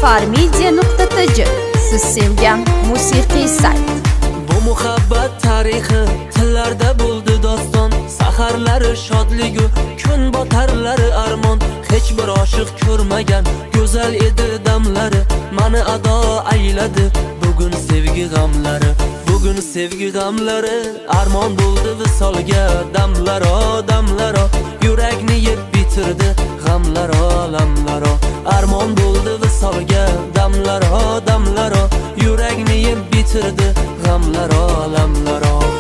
farmedia.tj siz sevgan musiqiy sayt. Bu muhabbat tarixi tillarda bo'ldi doston, saharlari shodligu kun botarlari armon. Hech bir oshiq ko'rmagan go'zal edi damlari, mani ado ayladi bugun sevgi g'amlari. Bugun sevgi g'amlari armon bo'ldi visolga, damlaro damlaro yurakni yeb bitirdi g'amlaro lamlaro. Armon bo'ldi visolga, damlaro damlaro yurakni yeb bitirdi g'amlaro lamlaro.